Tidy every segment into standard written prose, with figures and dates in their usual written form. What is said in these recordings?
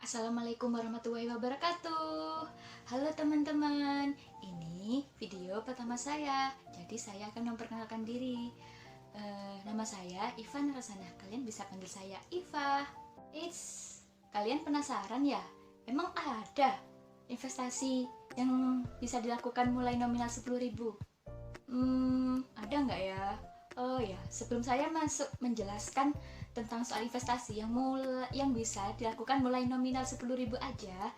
Assalamualaikum warahmatullahi wabarakatuh. Halo teman-teman, ini video pertama saya. Jadi saya akan memperkenalkan diri. Nama saya Iva Narasana. Kalian bisa panggil saya Iva. Kalian penasaran ya? Emang ada investasi yang bisa dilakukan mulai nominal 10.000? Ada nggak ya? Oh ya, sebelum saya masuk menjelaskan tentang soal investasi yang bisa dilakukan mulai nominal 10.000 aja.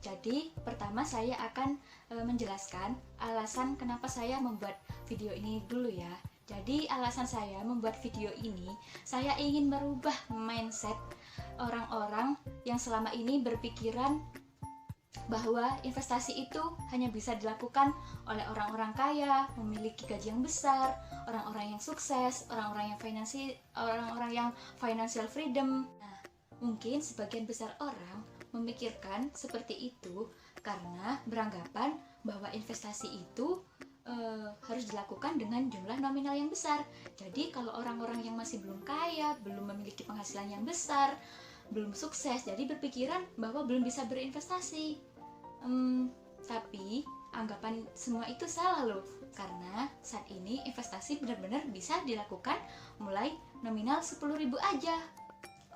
Jadi pertama saya akan menjelaskan alasan kenapa saya membuat video ini dulu ya. Jadi alasan saya membuat video ini, saya ingin merubah mindset orang-orang yang selama ini berpikiran bahwa investasi itu hanya bisa dilakukan oleh orang-orang kaya, memiliki gaji yang besar, orang-orang yang sukses, orang-orang yang financial freedom. Nah, mungkin sebagian besar orang memikirkan seperti itu karena beranggapan bahwa investasi itu harus dilakukan dengan jumlah nominal yang besar. Jadi kalau orang-orang yang masih belum kaya, belum memiliki penghasilan yang besar, belum sukses, jadi berpikiran bahwa belum bisa berinvestasi. Tapi anggapan semua itu salah loh, karena saat ini investasi benar-benar bisa dilakukan mulai nominal 10.000 aja.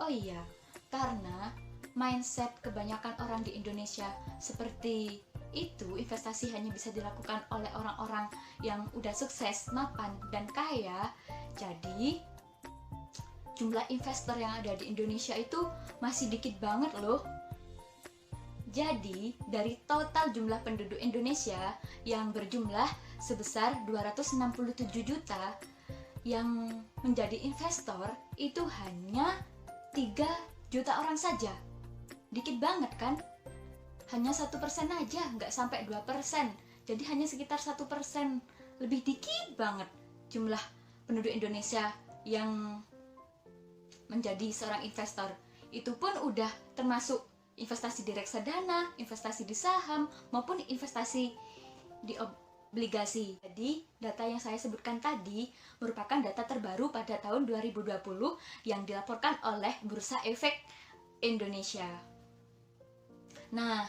Oh iya, karena mindset kebanyakan orang di Indonesia seperti itu, investasi hanya bisa dilakukan oleh orang-orang yang udah sukses, mapan, dan kaya. Jadi jumlah investor yang ada di Indonesia itu masih dikit banget loh. Jadi dari total jumlah penduduk Indonesia yang berjumlah sebesar 267 juta, yang menjadi investor itu hanya 3 juta orang saja. Dikit banget kan? Hanya 1% aja, nggak sampai 2%. Jadi hanya sekitar 1%. Lebih dikit banget jumlah penduduk Indonesia yang menjadi seorang investor. Itu pun udah termasuk investasi di reksadana, investasi di saham, maupun investasi di obligasi. Jadi data yang saya sebutkan tadi merupakan data terbaru pada tahun 2020 yang dilaporkan oleh Bursa Efek Indonesia. Nah,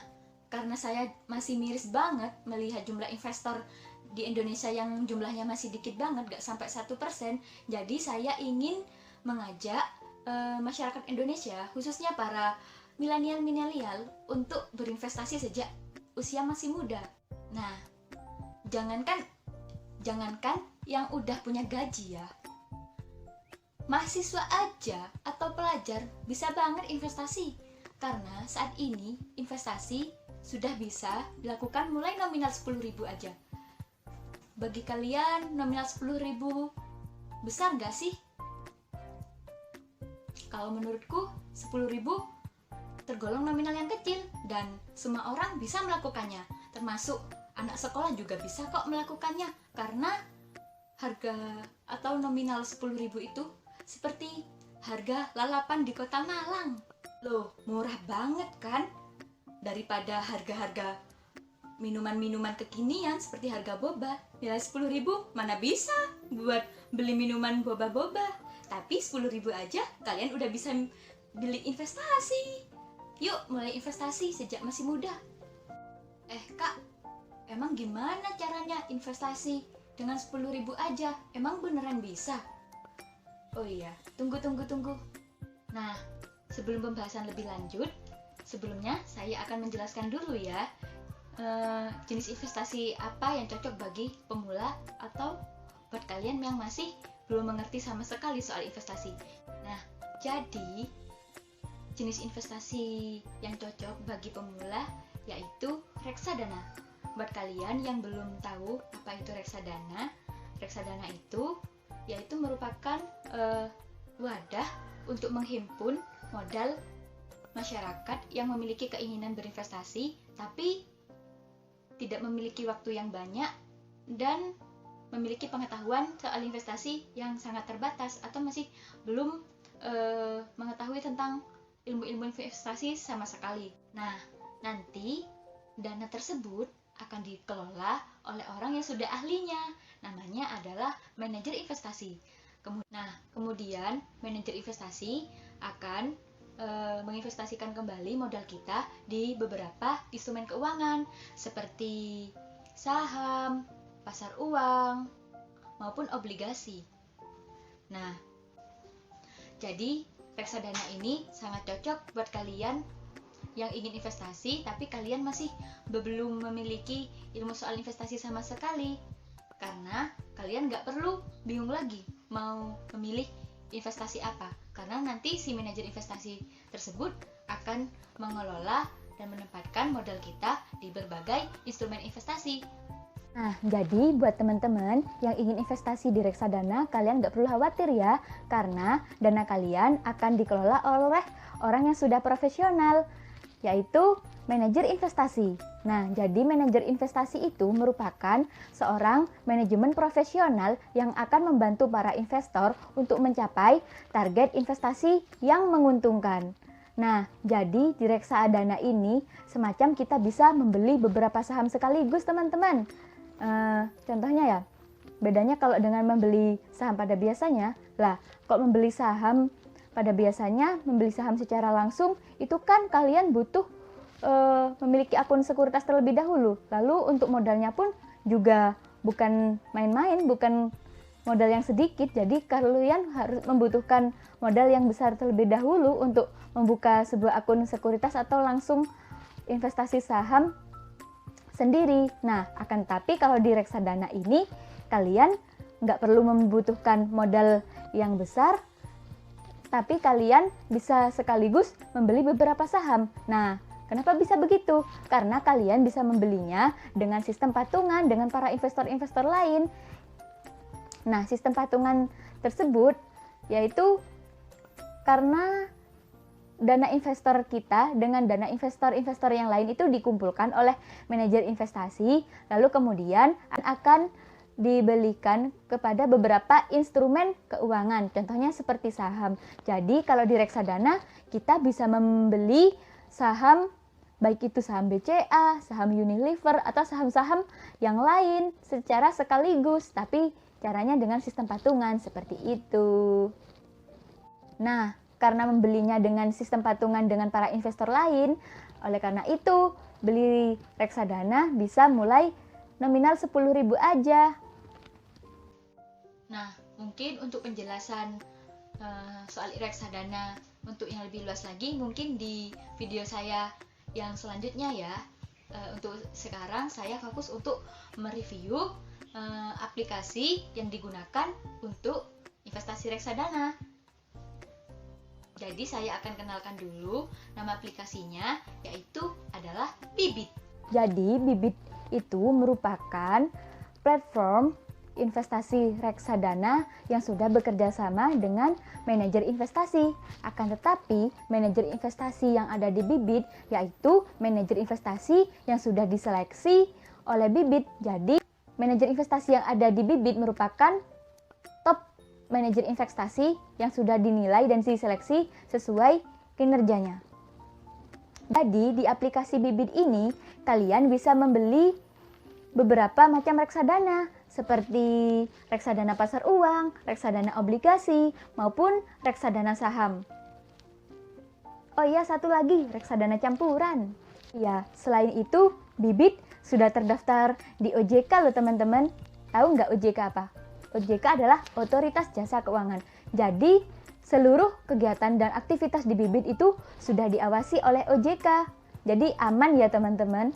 karena saya masih miris banget melihat jumlah investor di Indonesia yang jumlahnya masih dikit banget, gak sampai 1%, jadi saya ingin mengajak masyarakat Indonesia, khususnya para milenial untuk berinvestasi sejak usia masih muda. Nah, jangankan yang udah punya gaji ya, mahasiswa aja atau pelajar bisa banget investasi, karena saat ini investasi sudah bisa dilakukan mulai nominal 10.000 aja. Bagi kalian nominal 10.000 besar gak sih? Kalau menurutku 10.000 tergolong nominal yang kecil dan semua orang bisa melakukannya, termasuk anak sekolah juga bisa kok melakukannya, karena harga atau nominal 10.000 itu seperti harga lalapan di kota Malang. Loh, murah banget kan? Daripada harga-harga minuman-minuman kekinian seperti harga boba. Nilai 10.000 mana bisa buat beli minuman boba-boba. Tapi 10.000 aja kalian udah bisa beli investasi. Yuk mulai investasi sejak masih muda. Kak, emang gimana caranya investasi dengan 10.000 aja? Emang beneran bisa? Oh iya, tunggu. Nah, sebelum pembahasan lebih lanjut, sebelumnya saya akan menjelaskan dulu ya jenis investasi apa yang cocok bagi pemula atau buat kalian yang masih belum mengerti sama sekali soal investasi. Nah, jadi jenis investasi yang cocok bagi pemula yaitu reksadana. Buat kalian yang belum tahu apa itu reksadana, reksadana itu yaitu merupakan wadah untuk menghimpun modal masyarakat yang memiliki keinginan berinvestasi tapi tidak memiliki waktu yang banyak dan memiliki pengetahuan soal investasi yang sangat terbatas atau masih belum mengetahui tentang ilmu-ilmu investasi sama sekali. Nah, nanti dana tersebut akan dikelola oleh orang yang sudah ahlinya. Namanya adalah manajer investasi. Kemudian manajer investasi akan menginvestasikan kembali modal kita di beberapa instrumen keuangan seperti saham, pasar uang, maupun obligasi. Nah, jadi reksadana ini sangat cocok buat kalian yang ingin investasi tapi kalian masih belum memiliki ilmu soal investasi sama sekali, karena kalian nggak perlu bingung lagi mau memilih investasi apa, karena nanti si manajer investasi tersebut akan mengelola dan menempatkan modal kita di berbagai instrumen investasi. Nah, jadi buat teman-teman yang ingin investasi di reksadana, kalian nggak perlu khawatir ya, karena dana kalian akan dikelola oleh orang yang sudah profesional, yaitu manajer investasi. Nah, jadi manajer investasi itu merupakan seorang manajemen profesional yang akan membantu para investor untuk mencapai target investasi yang menguntungkan. Nah, jadi di reksadana ini semacam kita bisa membeli beberapa saham sekaligus, teman-teman. Contohnya ya, bedanya kalau dengan membeli saham pada biasanya, kok membeli saham pada biasanya, membeli saham secara langsung, itu kan kalian butuh memiliki akun sekuritas terlebih dahulu. Lalu untuk modalnya pun juga bukan main-main, bukan modal yang sedikit. Jadi kalian harus membutuhkan modal yang besar terlebih dahulu untuk membuka sebuah akun sekuritas atau langsung investasi saham sendiri. Nah, akan tapi kalau di reksadana ini kalian nggak perlu membutuhkan modal yang besar, tapi kalian bisa sekaligus membeli beberapa saham. Nah, kenapa bisa begitu? Karena kalian bisa membelinya dengan sistem patungan dengan para investor-investor lain. Nah, sistem patungan tersebut yaitu karena dana investor kita dengan dana investor-investor yang lain itu dikumpulkan oleh manajer investasi, lalu kemudian akan dibelikan kepada beberapa instrumen keuangan, contohnya seperti saham. Jadi kalau di reksadana kita bisa membeli saham, baik itu saham BCA, saham Unilever, atau saham-saham yang lain secara sekaligus, tapi caranya dengan sistem patungan seperti itu. Nah, karena membelinya dengan sistem patungan dengan para investor lain, oleh karena itu beli reksadana bisa mulai nominal 10.000 aja. Nah, mungkin untuk penjelasan soal reksadana untuk yang lebih luas lagi mungkin di video saya yang selanjutnya ya. Untuk sekarang saya fokus untuk mereview aplikasi yang digunakan untuk investasi reksadana. Jadi saya akan kenalkan dulu nama aplikasinya, yaitu adalah Bibit. Jadi Bibit itu merupakan platform investasi reksadana yang sudah bekerja sama dengan manajer investasi. Akan tetapi manajer investasi yang ada di Bibit yaitu manajer investasi yang sudah diseleksi oleh Bibit. Jadi manajer investasi yang ada di Bibit merupakan manajer investasi yang sudah dinilai dan diseleksi sesuai kinerjanya. Jadi di aplikasi Bibit ini kalian bisa membeli beberapa macam reksadana seperti reksadana pasar uang, reksadana obligasi, maupun reksadana saham. Oh iya, satu lagi, reksadana campuran. Ya, selain itu Bibit sudah terdaftar di OJK loh teman-teman. Tahu nggak OJK apa? OJK adalah Otoritas Jasa Keuangan. Jadi, seluruh kegiatan dan aktivitas di Bibit itu sudah diawasi oleh OJK. Jadi, aman ya teman-teman.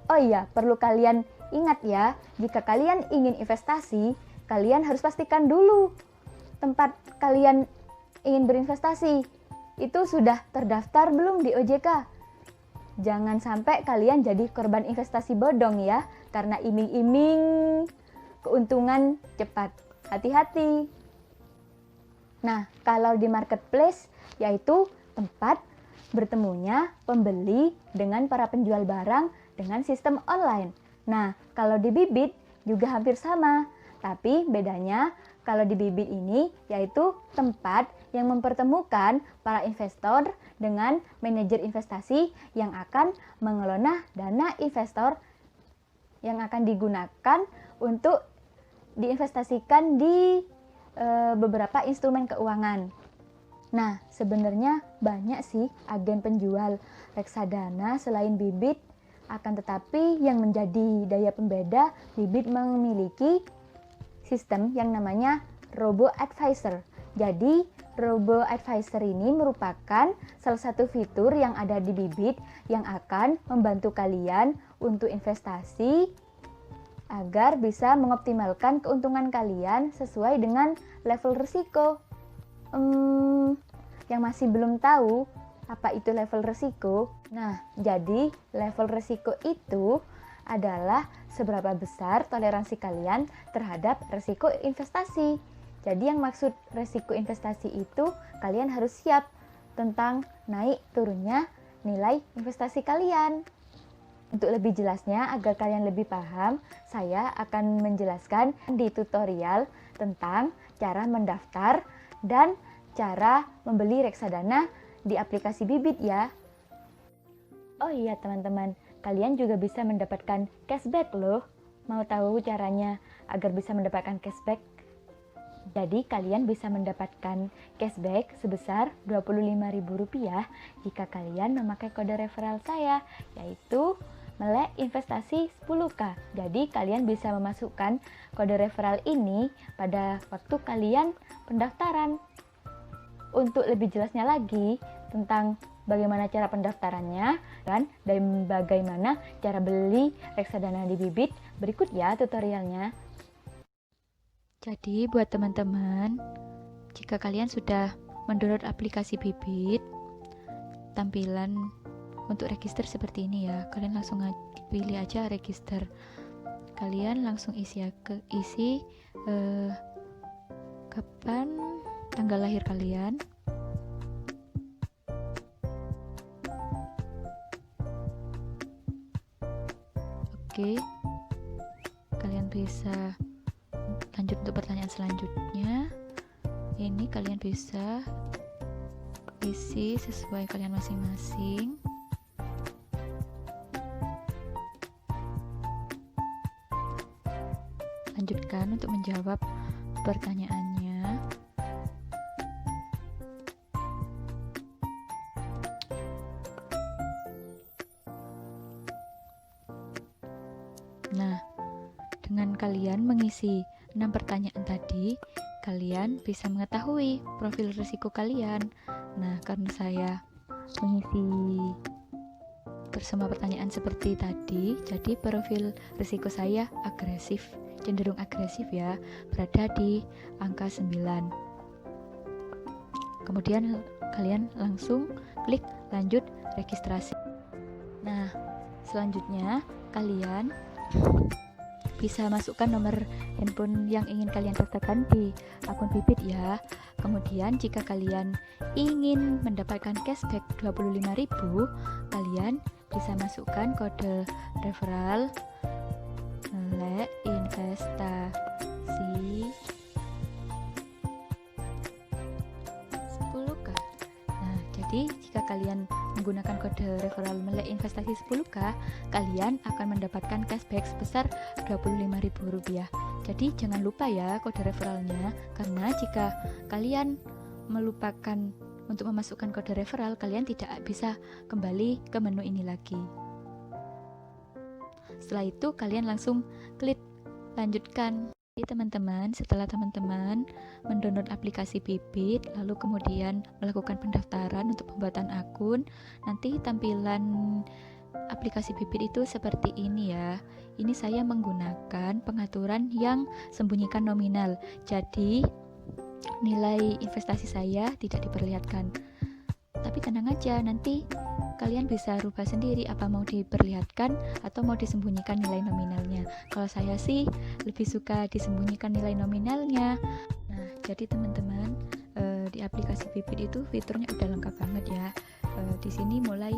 Oh iya, perlu kalian ingat ya, jika kalian ingin investasi, kalian harus pastikan dulu tempat kalian ingin berinvestasi itu sudah terdaftar belum di OJK. Jangan sampai kalian jadi korban investasi bodong ya, karena iming-iming keuntungan cepat. Hati-hati. Nah, kalau di marketplace yaitu tempat bertemunya pembeli dengan para penjual barang dengan sistem online. Nah, kalau di Bibit juga hampir sama, tapi bedanya kalau di Bibit ini yaitu tempat yang mempertemukan para investor dengan manajer investasi yang akan mengelola dana investor yang akan digunakan untuk diinvestasikan di beberapa instrumen keuangan. Nah, sebenarnya banyak sih agen penjual reksadana selain Bibit, akan tetapi yang menjadi daya pembeda Bibit memiliki sistem yang namanya Robo Advisor. Jadi, Robo Advisor ini merupakan salah satu fitur yang ada di Bibit yang akan membantu kalian untuk investasi agar bisa mengoptimalkan keuntungan kalian sesuai dengan level risiko. Yang masih belum tahu apa itu level risiko? Nah, jadi level risiko itu adalah seberapa besar toleransi kalian terhadap risiko investasi. Jadi yang maksud risiko investasi itu kalian harus siap tentang naik turunnya nilai investasi kalian. Untuk lebih jelasnya, agar kalian lebih paham, saya akan menjelaskan di tutorial tentang cara mendaftar dan cara membeli reksadana di aplikasi Bibit ya. Oh iya teman-teman, kalian juga bisa mendapatkan cashback loh. Mau tahu caranya agar bisa mendapatkan cashback? Jadi kalian bisa mendapatkan cashback sebesar Rp25.000 jika kalian memakai kode referral saya, yaitu Melek Investasi 10K. Jadi kalian bisa memasukkan kode referral ini pada waktu kalian pendaftaran. Untuk lebih jelasnya lagi tentang bagaimana cara pendaftarannya dan bagaimana cara beli reksadana di Bibit, berikut ya tutorialnya. Jadi buat teman-teman, jika kalian sudah mendownload aplikasi Bibit, tampilan untuk register seperti ini ya. Kalian langsung pilih aja register. Kalian langsung isi kapan tanggal lahir kalian, oke. Kalian bisa lanjut untuk pertanyaan selanjutnya. Ini kalian bisa isi sesuai kalian masing-masing. Lanjutkan untuk menjawab pertanyaannya. Nah, dengan kalian mengisi 6 pertanyaan tadi, kalian bisa mengetahui profil risiko kalian. Nah, karena saya mengisi semua pertanyaan seperti tadi, jadi profil risiko saya agresif, cenderung agresif ya, berada di angka 9. Kemudian kalian langsung klik lanjut registrasi. Nah, selanjutnya kalian bisa masukkan nomor handphone yang ingin kalian daftarkan di akun Bibit ya. Kemudian jika kalian ingin mendapatkan cashback 25.000, kalian bisa masukkan kode referral Melek Investasi 10K. Nah, jadi jika kalian menggunakan kode referral Melek Investasi 10K, kalian akan mendapatkan cashback sebesar Rp25.000. Jadi jangan lupa ya kode referralnya, karena jika kalian melupakan untuk memasukkan kode referral, kalian tidak bisa kembali ke menu ini lagi. Setelah itu kalian langsung klik lanjutkan. Jadi teman-teman, setelah teman-teman mendownload aplikasi Bibit, lalu kemudian melakukan pendaftaran untuk pembuatan akun, nanti tampilan aplikasi Bibit itu seperti ini ya. Ini saya menggunakan pengaturan yang sembunyikan nominal, jadi nilai investasi saya tidak diperlihatkan. Tapi tenang aja, nanti kalian bisa rubah sendiri apa mau diperlihatkan atau mau disembunyikan nilai nominalnya. Kalau saya sih lebih suka disembunyikan nilai nominalnya. Nah, jadi teman-teman, di aplikasi Bibit itu fiturnya udah lengkap banget ya. Di sini mulai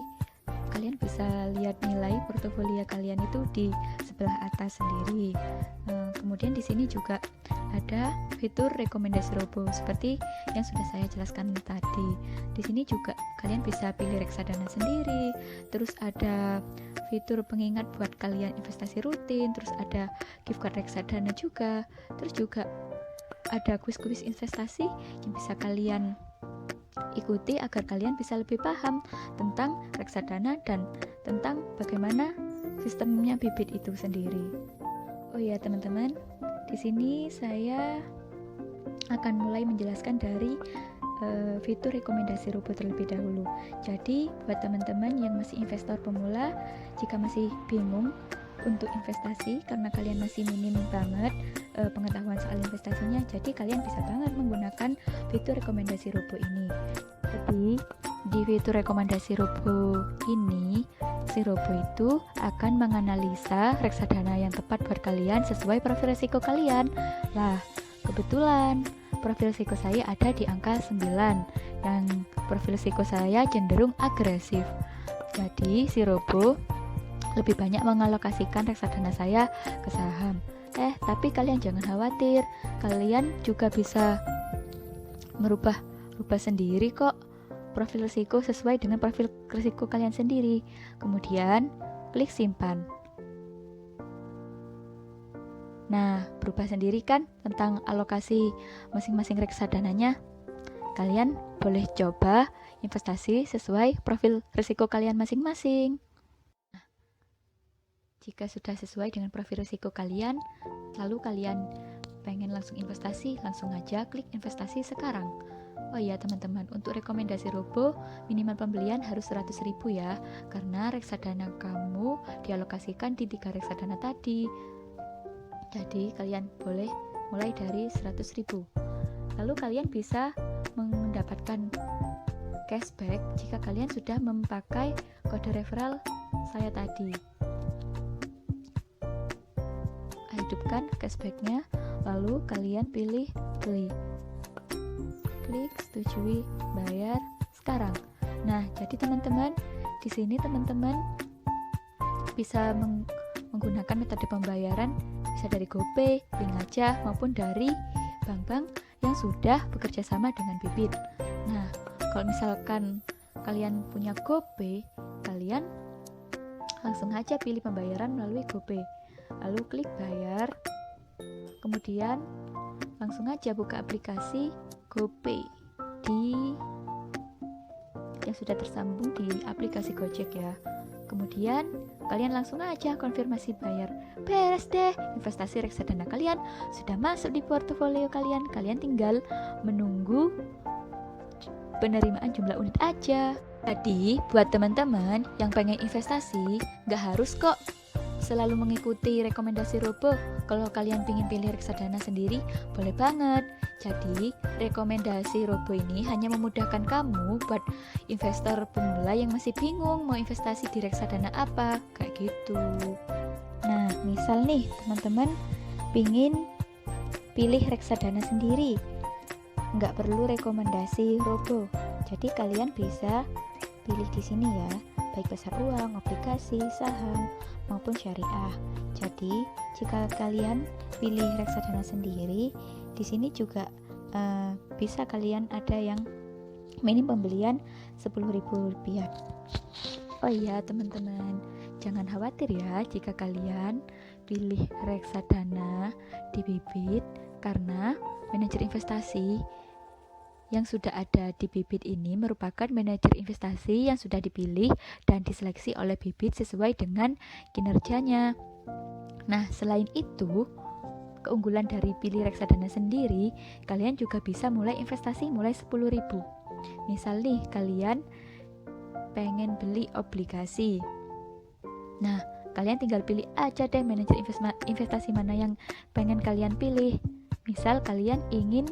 kalian bisa lihat nilai portofolio kalian itu di sebelah atas sendiri. Kemudian di sini juga ada fitur rekomendasi robo seperti yang sudah saya jelaskan tadi. Di sini juga kalian bisa pilih reksadana sendiri. Terus ada fitur pengingat buat kalian investasi rutin. Terus ada gift card reksadana juga. Terus juga ada kuis-kuis investasi yang bisa kalian ikuti agar kalian bisa lebih paham tentang reksadana dan tentang bagaimana sistemnya bibit itu sendiri. Oh iya teman-teman, di sini saya akan mulai menjelaskan dari fitur rekomendasi robo terlebih dahulu. Jadi buat teman-teman yang masih investor pemula, jika masih bingung untuk investasi karena kalian masih minim banget pengetahuan soal investasinya, jadi kalian bisa banget menggunakan fitur rekomendasi robo ini. Jadi di fitur rekomendasi robo ini, si robo itu akan menganalisa reksadana yang tepat buat kalian sesuai profil risiko kalian. Lah, kebetulan profil risiko saya ada di angka 9, yang profil risiko saya cenderung agresif. Jadi si robo lebih banyak mengalokasikan reksadana saya ke saham. Tapi kalian jangan khawatir, kalian juga bisa merubah sendiri kok profil risiko sesuai dengan profil risiko kalian sendiri. Kemudian klik simpan. Nah, berubah sendiri kan tentang alokasi masing-masing reksadananya. Kalian boleh coba investasi sesuai profil risiko kalian masing-masing. Nah, jika sudah sesuai dengan profil risiko kalian, lalu kalian pengen langsung investasi, langsung aja klik investasi sekarang. Oh iya teman-teman, untuk rekomendasi robo minimal pembelian harus 100.000 ya, karena reksadana kamu dialokasikan di 3 reksadana tadi. Jadi kalian boleh mulai dari 100.000. Lalu kalian bisa mendapatkan cashback jika kalian sudah memakai kode referral saya tadi. Hidupkan cashbacknya, lalu kalian pilih beli. Klik setujui, bayar sekarang. Nah, jadi teman-teman, di sini teman-teman bisa menggunakan metode pembayaran bisa dari GoPay, link aja, maupun dari bank-bank yang sudah bekerja sama dengan Bibit. Nah, kalau misalkan kalian punya GoPay, kalian langsung aja pilih pembayaran melalui GoPay. Lalu klik bayar, kemudian langsung aja buka aplikasi GoPay yang sudah tersambung di aplikasi Gojek ya. Kemudian kalian langsung aja konfirmasi bayar. Beres deh, investasi reksadana kalian sudah masuk di portofolio kalian. Kalian tinggal menunggu penerimaan jumlah unit aja. Jadi buat teman-teman yang pengen investasi, gak harus kok selalu mengikuti rekomendasi robo. Kalau kalian pengen pilih reksadana sendiri, boleh banget. Jadi rekomendasi robo ini hanya memudahkan kamu buat investor pemula yang masih bingung mau investasi di reksadana apa, kayak gitu. Nah, misal nih teman-teman pingin pilih reksadana sendiri, nggak perlu rekomendasi robo. Jadi kalian bisa pilih di sini ya, baik pasar uang, aplikasi, saham, maupun syariah. Jadi jika kalian pilih reksadana sendiri, di sini juga bisa kalian ada yang minim pembelian Rp10.000. Oh iya teman-teman, jangan khawatir ya jika kalian pilih reksadana di Bibit, karena manajer investasi yang sudah ada di Bibit ini merupakan manajer investasi yang sudah dipilih dan diseleksi oleh Bibit sesuai dengan kinerjanya. Nah, selain itu, keunggulan dari pilih reksadana sendiri, kalian juga bisa mulai investasi mulai 10.000. Misal nih, kalian pengen beli obligasi. Nah, kalian tinggal pilih aja deh manajer investasi mana yang pengen kalian pilih. Misal kalian ingin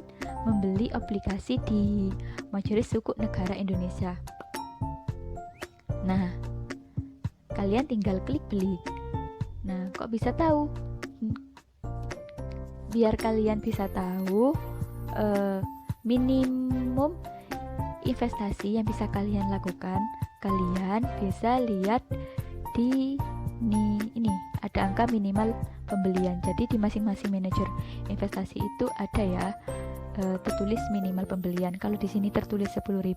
membeli obligasi di Majelis Sukuk Negara Indonesia. Nah, kalian tinggal klik beli. Nah, kok bisa tahu? Biar kalian bisa tahu minimum investasi yang bisa kalian lakukan, kalian bisa lihat di ini ada angka minimal pembelian. Jadi di masing-masing manajer investasi itu ada ya tertulis minimal pembelian. Kalau di sini tertulis 10.000,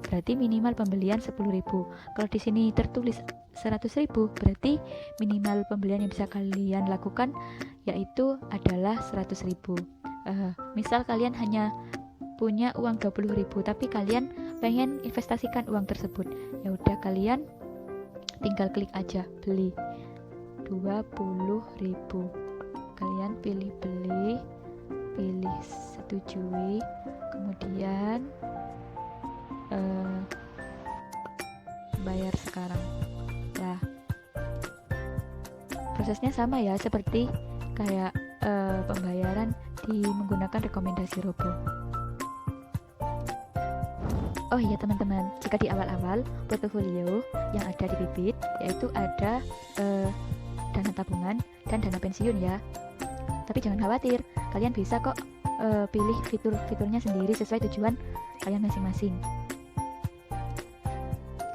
berarti minimal pembelian 10.000. Kalau di sini tertulis 100.000, berarti minimal pembelian yang bisa kalian lakukan yaitu adalah 100.000. Misal kalian hanya punya uang 20.000 tapi kalian pengen investasikan uang tersebut. Ya udah, kalian tinggal klik aja beli 20.000. Kalian pilih beli, pilih setujui, kemudian bayar sekarang. Nah, prosesnya sama ya seperti kayak pembayaran menggunakan rekomendasi robo. Oh iya teman-teman, jika di awal-awal portofolio yang ada di Bibit yaitu ada dana tabungan dan dana pensiun ya. Tapi jangan khawatir, kalian bisa kok pilih fitur-fiturnya sendiri sesuai tujuan kalian masing-masing.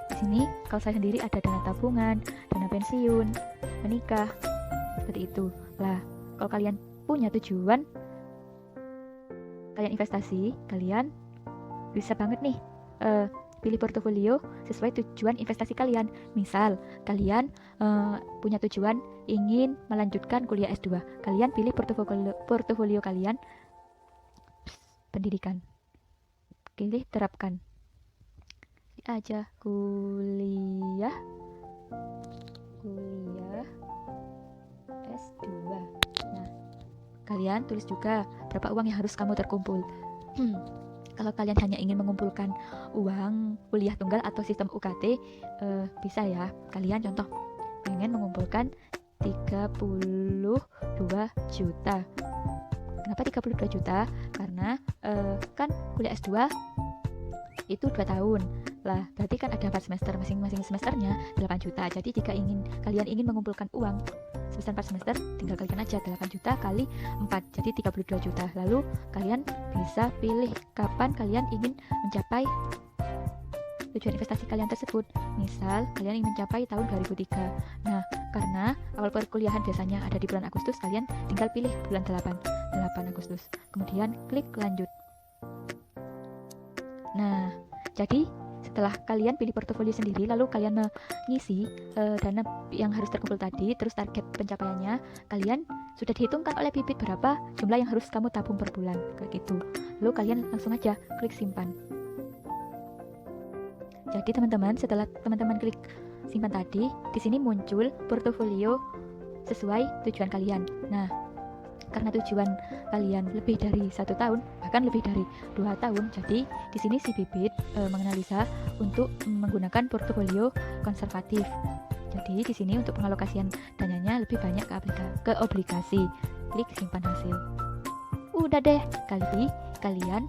Di sini kalau saya sendiri ada dana tabungan, dana pensiun, menikah, seperti itu. Lah, kalau kalian punya tujuan kalian investasi, kalian bisa banget nih pilih portofolio sesuai tujuan investasi kalian. Misal kalian punya tujuan ingin melanjutkan kuliah S2, kalian pilih portofolio kalian pendidikan, pilih terapkan aja kuliah S2. Nah, kalian tulis juga berapa uang yang harus kamu terkumpul. Kalau kalian hanya ingin mengumpulkan uang kuliah tunggal atau sistem UKT, bisa ya. Kalian contoh pengen mengumpulkan 32 juta. Kenapa 32 juta? Karena kan kuliah S2 itu 2 tahun. Lah, berarti kan ada 4 semester, masing-masing semesternya 8 juta. Jadi jika kalian ingin mengumpulkan uang sebesar 4 semester, tinggal kalikan aja 8 juta kali 4, jadi 32 juta. Lalu kalian bisa pilih kapan kalian ingin mencapai tujuan investasi kalian tersebut. Misal kalian ingin mencapai tahun 2003. Nah, karena awal perkuliahan biasanya ada di bulan Agustus, kalian tinggal pilih bulan 8 Agustus. Kemudian klik lanjut. Nah, jadi setelah kalian pilih portofolio sendiri, lalu kalian mengisi dana yang harus terkumpul tadi, terus target pencapaiannya, kalian sudah dihitungkan oleh Bibit berapa jumlah yang harus kamu tabung per bulan, kayak gitu. Lalu kalian langsung aja klik simpan. Jadi teman-teman, setelah teman-teman klik simpan tadi, di sini muncul portofolio sesuai tujuan kalian. Nah, karena tujuan kalian lebih dari 1 tahun, bahkan lebih dari 2 tahun, jadi di sini si Bibit menganalisa untuk menggunakan portofolio konservatif. Jadi di sini untuk pengalokasian dananya lebih banyak ke obligasi. Klik simpan hasil. Udah deh, kalian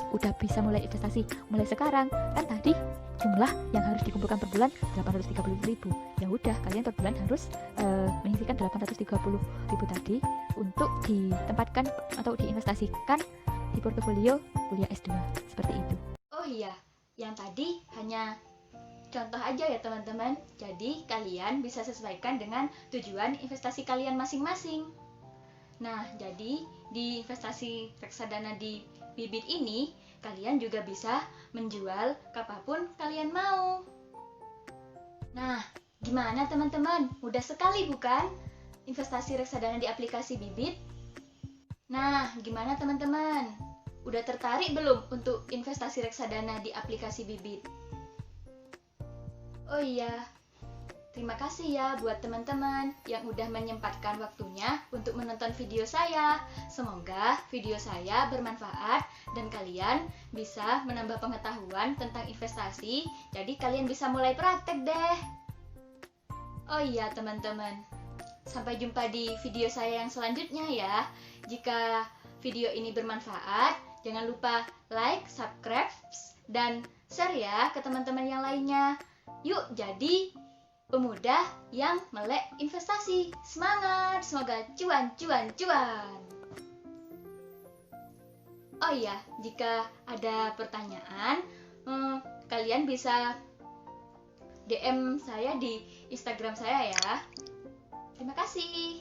udah bisa mulai investasi mulai sekarang. Kan tadi jumlah yang harus dikumpulkan per bulan 830.000. Ya udah, kalian per bulan harus menyisihkan 830.000 tadi untuk ditempatkan atau diinvestasikan di portofolio kuliah S2, seperti itu. Oh iya, yang tadi hanya contoh aja ya teman-teman. Jadi kalian bisa sesuaikan dengan tujuan investasi kalian masing-masing. Nah, jadi di investasi reksadana di Bibit ini, kalian juga bisa menjual kapanpun kalian mau. Nah, gimana teman-teman? Mudah sekali bukan? Investasi reksadana di aplikasi Bibit. Nah, gimana teman-teman? Udah tertarik belum untuk investasi reksadana di aplikasi Bibit? Oh iya, terima kasih ya buat teman-teman yang udah menyempatkan waktunya untuk menonton video saya. Semoga video saya bermanfaat dan kalian bisa menambah pengetahuan tentang investasi. Jadi kalian bisa mulai praktek deh. Oh iya teman-teman, sampai jumpa di video saya yang selanjutnya ya. Jika video ini bermanfaat, jangan lupa like, subscribe, dan share ya ke teman-teman yang lainnya. Yuk jadi pemuda yang melek investasi. Semangat, semoga cuan, cuan, cuan. Oh iya, jika ada pertanyaan, kalian bisa DM saya di Instagram saya ya. Terima kasih.